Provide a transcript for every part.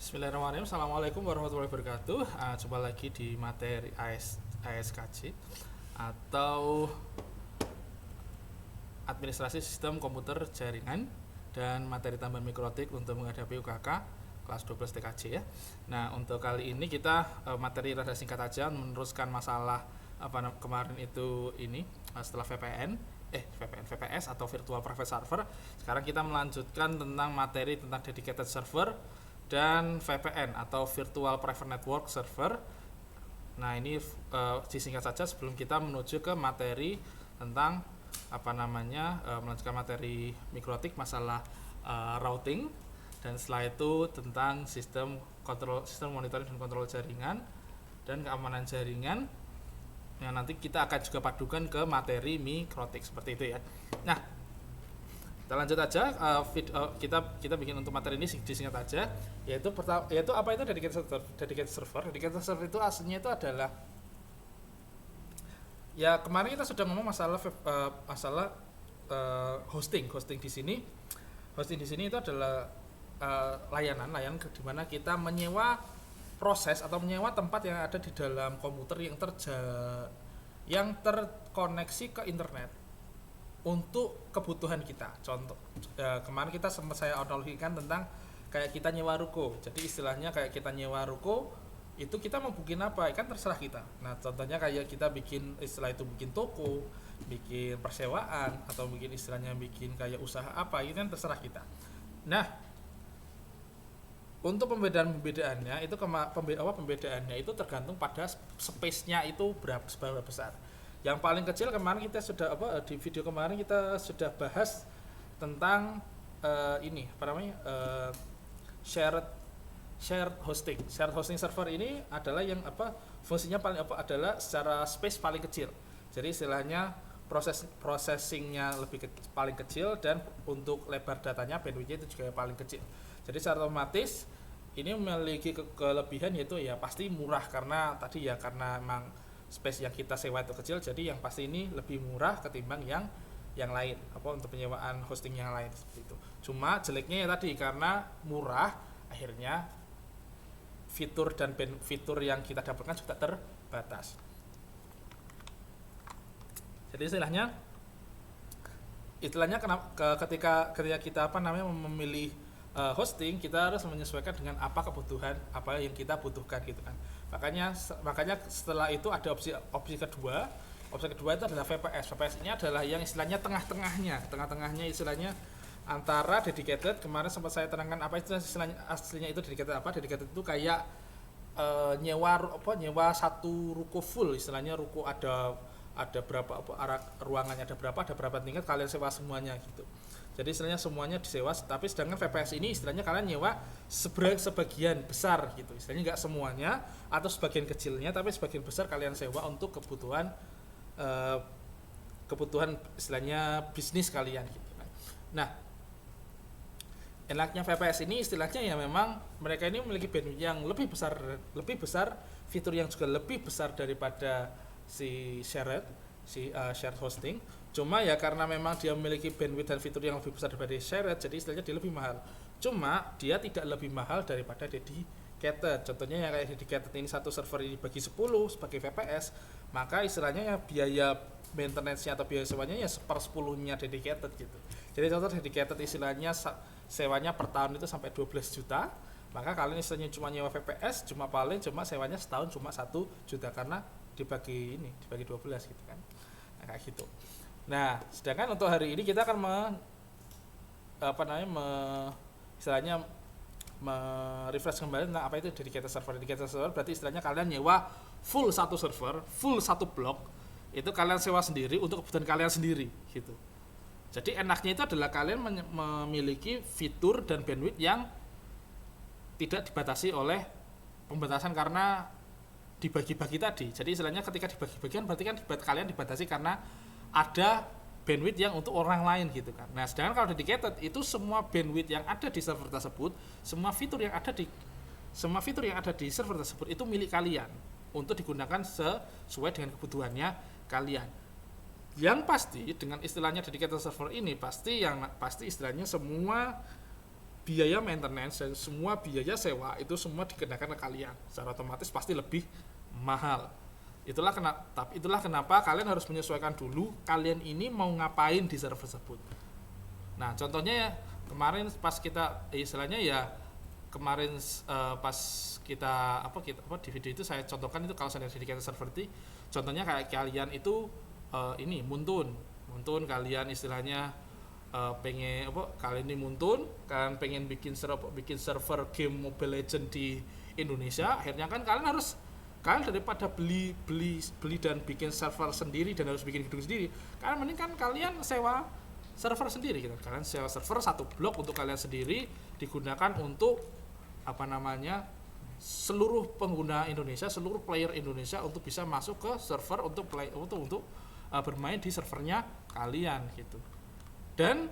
Bismillahirrahmanirrahim. Assalamualaikum warahmatullahi wabarakatuh. Jumpa lagi di materi ASKJ atau Administrasi Sistem Komputer Jaringan dan materi tambahan mikrotik untuk menghadapi UKK kelas 12 TKJ ya. Nah, untuk kali ini kita materi rada singkat aja meneruskan masalah kemarin itu setelah VPS atau Virtual Private Server. Sekarang kita melanjutkan tentang materi tentang Dedicated Server dan VPN atau Virtual Private Network Server. Nah, ini disingkat saja sebelum kita menuju ke materi tentang melanjutkan materi mikrotik masalah routing, dan setelah itu tentang sistem monitoring dan kontrol jaringan dan keamanan jaringan. Nah, nanti kita akan juga padukan ke materi mikrotik seperti itu ya. Nah, kita lanjut aja, kita bikin untuk materi ini disingkat aja, yaitu apa itu dedicated server. Dedicated server itu aslinya itu adalah, ya kemarin kita sudah ngomong masalah hosting di sini. Hosting di sini itu adalah layanan di mana kita menyewa proses atau menyewa tempat yang ada di dalam komputer yang terkoneksi ke internet untuk kebutuhan kita. Contoh, kemarin saya analogikan tentang kayak kita nyewa ruko. Jadi istilahnya kayak kita nyewa ruko, itu kita mau bikin apa kan terserah kita. Nah, contohnya kayak kita bikin toko, bikin persewaan, atau bikin kayak usaha apa, itu kan terserah kita. Nah, untuk pembedaannya itu pembedaannya itu tergantung pada space-nya itu seberapa besar. Yang paling kecil kemarin kita sudah di video kemarin kita sudah bahas tentang shared hosting. Shared hosting server ini adalah yang fungsinya adalah secara space paling kecil. Jadi istilahnya processingnya paling kecil, dan untuk lebar datanya bandwidthnya itu juga paling kecil. Jadi secara otomatis ini memiliki kelebihan, yaitu ya pasti murah karena emang space yang kita sewa itu kecil, jadi yang pasti ini lebih murah ketimbang yang lain untuk penyewaan hosting yang lain seperti itu. Cuma jeleknya ya tadi, karena murah akhirnya fitur yang kita dapatkan juga terbatas. Jadi istilahnya ketika kita memilih hosting, kita harus menyesuaikan dengan apa yang kita butuhkan gitu kan. Makanya setelah itu ada opsi kedua. Opsi kedua itu adalah VPS. VPS ini adalah yang istilahnya tengah-tengahnya istilahnya antara dedicated. Kemarin sempat saya terangkan apa itu istilahnya aslinya itu dedicated apa? Dedicated itu kayak nyewa satu ruko full, istilahnya ruko ada berapa ruangannya, ada berapa tingkat, kalian sewa semuanya gitu. Jadi istilahnya semuanya disewa, tapi sedangkan VPS ini istilahnya kalian nyewa sebagian besar gitu. Istilahnya nggak semuanya atau sebagian kecilnya, tapi sebagian besar kalian sewa untuk kebutuhan istilahnya bisnis kalian gitu. Nah, enaknya VPS ini istilahnya ya memang mereka ini memiliki bandwidth yang lebih besar, fitur yang juga lebih besar daripada shared hosting. Cuma ya karena memang dia memiliki bandwidth dan fitur yang lebih besar daripada shared, jadi istilahnya dia lebih mahal. Cuma dia tidak lebih mahal daripada dedicated. Contohnya yang kayak dedicated ini satu server ini bagi 10 sebagai VPS, maka istilahnya ya biaya maintenance-nya atau biaya sewanya ya 1/10-nya dedicated gitu. Jadi contoh dedicated istilahnya sewanya per tahun itu sampai 12 juta, maka kalian istilahnya cuma nyewa VPS cuma sewanya setahun cuma 1 juta karena dibagi 12 gitu kan. Nah, kayak gitu. Nah, sedangkan untuk hari ini kita akan refresh kembali tentang apa itu dedicated server. Dedicated server berarti istilahnya kalian nyewa full satu server, full satu blok, itu kalian sewa sendiri untuk kebutuhan kalian sendiri gitu. Jadi enaknya itu adalah kalian memiliki fitur dan bandwidth yang tidak dibatasi oleh pembatasan karena dibagi-bagi tadi. Jadi istilahnya ketika dibagi-bagian berarti kan kalian dibatasi karena ada bandwidth yang untuk orang lain gitu kan. Nah, sedangkan kalau dedicated itu semua bandwidth yang ada di server tersebut, semua fitur yang ada di server tersebut itu milik kalian untuk digunakan sesuai dengan kebutuhannya kalian. Yang pasti dengan istilahnya dedicated server ini pasti istilahnya semua biaya maintenance dan semua biaya sewa itu semua dikenakan ke kalian. Secara otomatis pasti lebih mahal. Itulah kenapa kalian harus menyesuaikan dulu kalian ini mau ngapain di server tersebut. Nah, contohnya ya kemarin pas kita istilahnya ya kemarin pas kita di video itu saya contohkan itu kalau saya dedicated server itu contohnya kayak kalian itu ini Muntun kalian istilahnya pengen kalian ini Muntun kalian pengen bikin server game Mobile Legend di Indonesia, akhirnya kan kalian daripada beli dan bikin server sendiri dan harus bikin gedung sendiri, kalian mending kan kalian sewa server sendiri gitu. Kalian sewa server satu blok untuk kalian sendiri digunakan untuk seluruh pengguna Indonesia, seluruh player Indonesia untuk bisa masuk ke server untuk bermain di servernya kalian gitu. Dan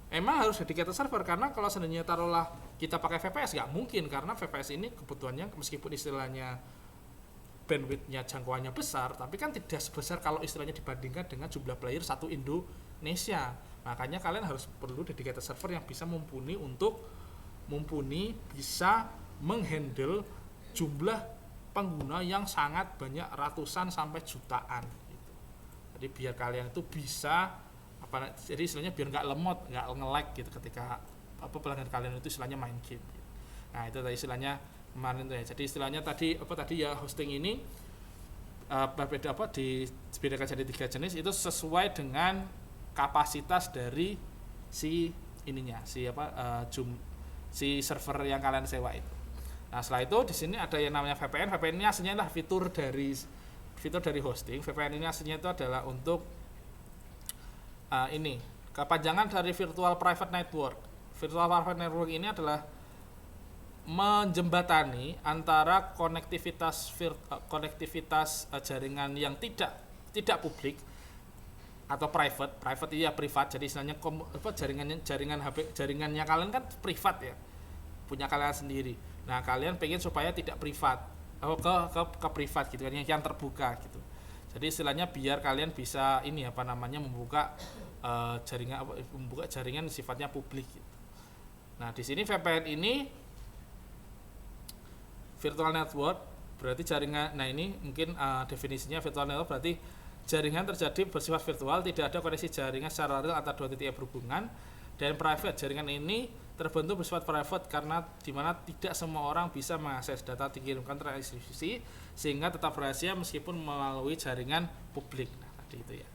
emang harus dedicated server karena kalau seandainya taruhlah kita pakai VPS nggak mungkin, karena VPS ini kebutuhannya meskipun istilahnya bandwidth-nya jangkauannya besar, tapi kan tidak sebesar kalau istilahnya dibandingkan dengan jumlah player satu Indonesia. Makanya kalian harus perlu dedicated server yang bisa mumpuni bisa menghandle jumlah pengguna yang sangat banyak, ratusan sampai jutaan gitu. Jadi biar kalian itu bisa jadi istilahnya biar nggak lemot, nggak nge-lag gitu ketika pelanggan kalian itu istilahnya main game gitu. Nah itu tadi istilahnya kemarin tuh ya. Jadi istilahnya tadi ya hosting ini dibedakan jadi 3 jenis itu sesuai dengan kapasitas dari si server yang kalian sewa itu. Nah setelah itu di sini ada yang namanya VPN. VPN ini aslinya adalah fitur dari hosting. VPN ini aslinya itu adalah untuk kepanjangan dari Virtual Private Network. Virtual Private Network ini adalah menjembatani antara konektivitas jaringan yang tidak publik atau private itu ya privat. Jadi istilahnya jaringannya kalian kan privat ya, punya kalian sendiri. Nah kalian pengen supaya tidak privat ke privat gitu kan, yang terbuka gitu. Jadi istilahnya biar kalian bisa membuka jaringan sifatnya publik gitu. Nah di sini VPN ini virtual network berarti jaringan. Nah ini mungkin definisinya virtual network berarti jaringan terjadi bersifat virtual, tidak ada koneksi jaringan secara real antara dua titik yang berhubungan. Dan private, jaringan ini terbentuk bersifat private karena dimana tidak semua orang bisa mengakses data dikirimkan terinstitusi sehingga tetap rahasia meskipun melalui jaringan publik. Nah tadi itu ya.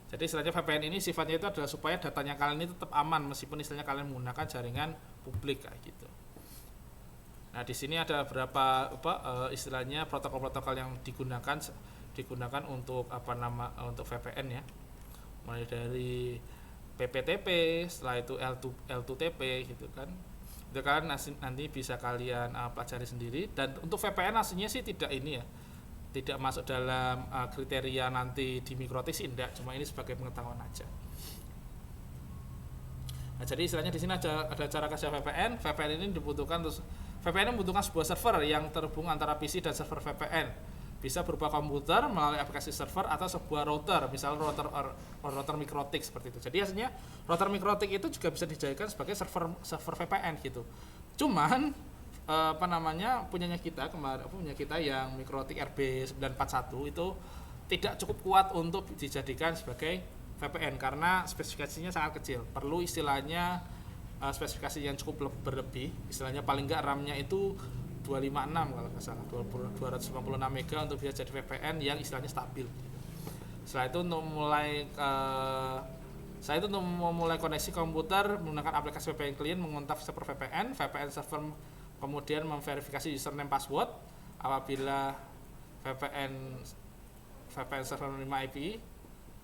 Jadi istilahnya VPN ini sifatnya itu adalah supaya datanya kalian ini tetap aman meskipun istilahnya kalian menggunakan jaringan publik kayak gitu. Nah di sini ada beberapa istilahnya protokol-protokol yang digunakan untuk untuk VPN ya. Mulai dari PPTP, setelah itu L2TP gitu kan. Itu kan nanti bisa kalian pelajari sendiri. Dan untuk VPN aslinya sih tidak masuk dalam kriteria nanti di Mikrotik sih enggak, cuma ini sebagai pengetahuan aja. Nah, jadi istilahnya di sini ada cara kerja VPN. VPN ini membutuhkan sebuah server yang terhubung antara PC dan server VPN. Bisa berupa komputer melalui aplikasi server atau sebuah router, misalnya router Mikrotik seperti itu. Jadi aslinya router Mikrotik itu juga bisa dijadikan sebagai server VPN gitu. Cuman punyanya kita yang Mikrotik RB941 itu tidak cukup kuat untuk dijadikan sebagai VPN karena spesifikasinya sangat kecil. Perlu istilahnya spesifikasi yang cukup berlebih, istilahnya paling enggak RAM-nya itu 256 kalau nggak salah, 256 MB untuk bisa jadi VPN yang istilahnya stabil. Setelah itu untuk memulai koneksi komputer menggunakan aplikasi VPN Client, mengontak server VPN server, kemudian memverifikasi username password. Apabila VPN server menerima IP,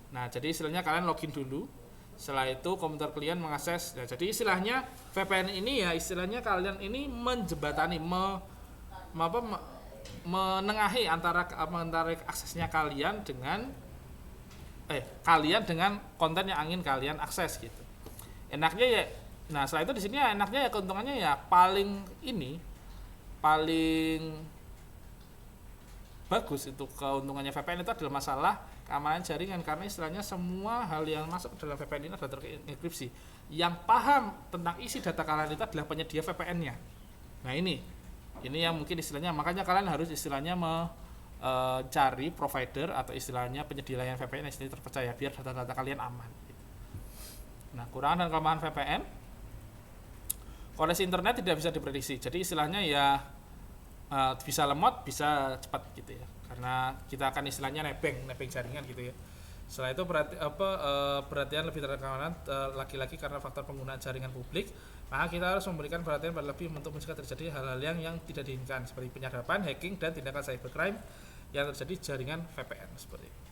nah jadi istilahnya kalian login dulu. Setelah itu komputer klien mengakses. Nah, jadi istilahnya VPN ini ya istilahnya kalian ini menjembatani menengahi antara aksesnya kalian dengan konten yang ingin kalian akses gitu. Enaknya ya, nah setelah itu di sini ya enaknya ya keuntungannya ya paling bagus itu keuntungannya VPN itu adalah masalah keamanan jaringan, karena istilahnya semua hal yang masuk ke dalam VPN ini adalah terenkripsi. Yang paham tentang isi data kalian itu adalah penyedia VPN-nya. Nah ini yang mungkin istilahnya, makanya kalian harus istilahnya cari provider atau istilahnya penyedia layanan VPN yang terpercaya biar data-data kalian aman. Nah, kekurangan dan kelemahan VPN, koneksi internet tidak bisa diprediksi. Jadi istilahnya ya bisa lemot, bisa cepat gitu ya. Karena kita akan istilahnya nebeng jaringan gitu ya. Setelah itu perhatian lebih terhadap keamanan lagi-lagi karena faktor penggunaan jaringan publik, maka kita harus memberikan perhatian berlebih untuk mencegah terjadi hal-hal yang tidak diinginkan seperti penyadapan, hacking, dan tindakan cybercrime yang terjadi jaringan VPN seperti itu.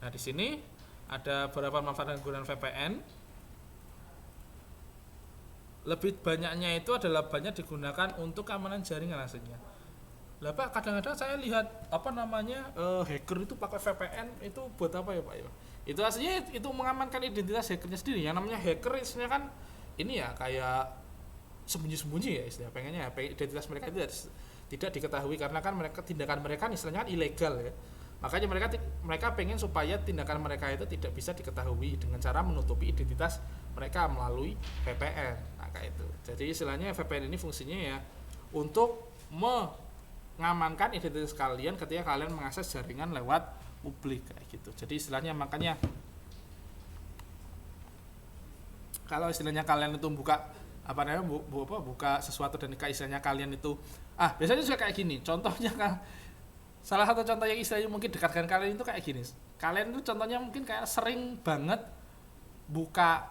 Nah, di sini ada beberapa manfaat penggunaan VPN. Lebih banyaknya itu adalah banyak digunakan untuk keamanan jaringan aslinya. Lah Pak, kadang-kadang saya lihat hacker itu pakai VPN itu buat apa ya Pak ya? Itu aslinya itu mengamankan identitas hackernya sendiri. Yang namanya hacker istilahnya kan ini ya kayak sembunyi-sembunyi ya istilah pengennya identitas mereka itu tidak diketahui karena kan tindakan mereka istilahnya kan ilegal ya. Makanya mereka pengen supaya tindakan mereka itu tidak bisa diketahui dengan cara menutupi identitas mereka melalui VPN. Nah, kayak itu. Jadi istilahnya VPN ini fungsinya ya untuk mengamankan identitas kalian ketika kalian mengakses jaringan lewat publik kayak gitu. Jadi istilahnya makanya kalau istilahnya kalian itu buka buka sesuatu dan istilahnya kalian itu biasanya juga kayak gini. Contohnya kan salah satu contoh yang istilahnya mungkin dekat dengan kalian itu kayak gini. Kalian itu contohnya mungkin kayak sering banget buka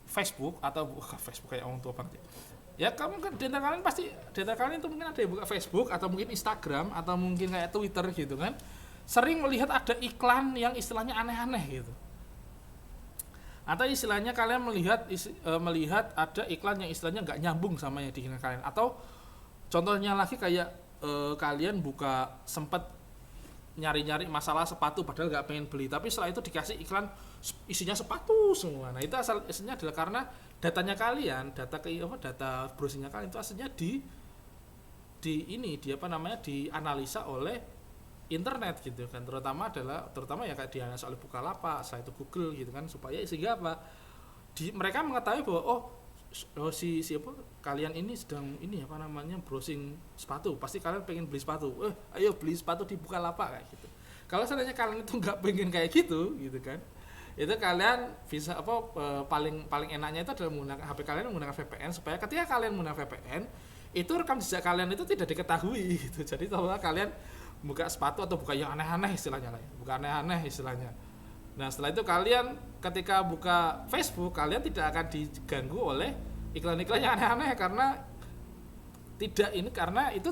Facebook atau buka Facebook kayak orang tua banget. Ya kamu kan data kalian itu mungkin ada yang buka Facebook atau mungkin Instagram atau mungkin kayak Twitter gitu kan. Sering melihat ada iklan yang istilahnya aneh-aneh gitu. Atau istilahnya kalian melihat ada iklan yang istilahnya nggak nyambung sama yang diinginkan kalian. Atau contohnya lagi kayak kalian sempat nyari-nyari masalah sepatu padahal nggak pengen beli, tapi setelah itu dikasih iklan isinya sepatu semua. Nah itu aslinya adalah karena data browsingnya kalian itu aslinya dianalisa oleh internet gitu kan, terutama ya kayak dianalisa oleh Bukalapak, setelah itu Google gitu kan, supaya sehingga mereka mengetahui bahwa kalian ini sedang browsing sepatu, pasti kalian pengen beli sepatu, ayo beli sepatu di Bukalapak kayak gitu. Kalau seandainya kalian itu nggak pengen kayak gitu kan, itu kalian bisa paling enaknya itu adalah menggunakan HP kalian menggunakan VPN, supaya ketika kalian menggunakan VPN itu rekam jejak kalian itu tidak diketahui gitu. Jadi kalau kalian buka sepatu atau buka yang aneh-aneh istilahnya Nah setelah itu kalian ketika buka Facebook kalian tidak akan diganggu oleh iklan-iklan yang aneh-aneh karena itu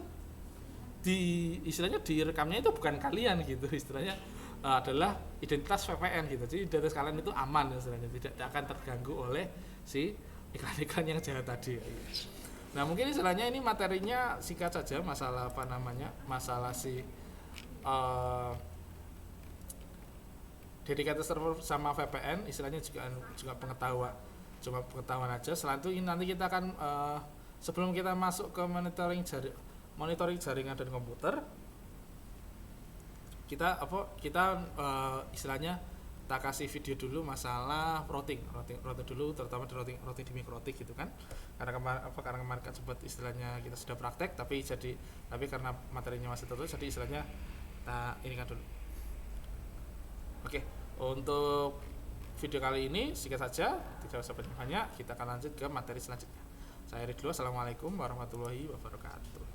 istilahnya direkamnya itu bukan kalian gitu, istilahnya adalah identitas VPN gitu. Jadi identitas kalian itu aman istilahnya, tidak akan terganggu oleh si iklan-iklan yang jahat tadi. Nah mungkin istilahnya ini materinya singkat saja masalah si dedicated server sama VPN, istilahnya juga pengetahuan aja. Setelah itu nanti kita akan sebelum kita masuk ke monitoring jaringan dan komputer, kita istilahnya kita kasih video dulu masalah routing dulu, terutama di routing di mikrotik gitu kan, karena kemarin kan sempat istilahnya kita sudah praktek tapi karena materinya masih tertulis, jadi istilahnya kita ini kan dulu. Oke, untuk video kali ini singkat saja, tidak usah banyak, kita akan lanjut ke materi selanjutnya. Saya Ridho, assalamualaikum warahmatullahi wabarakatuh.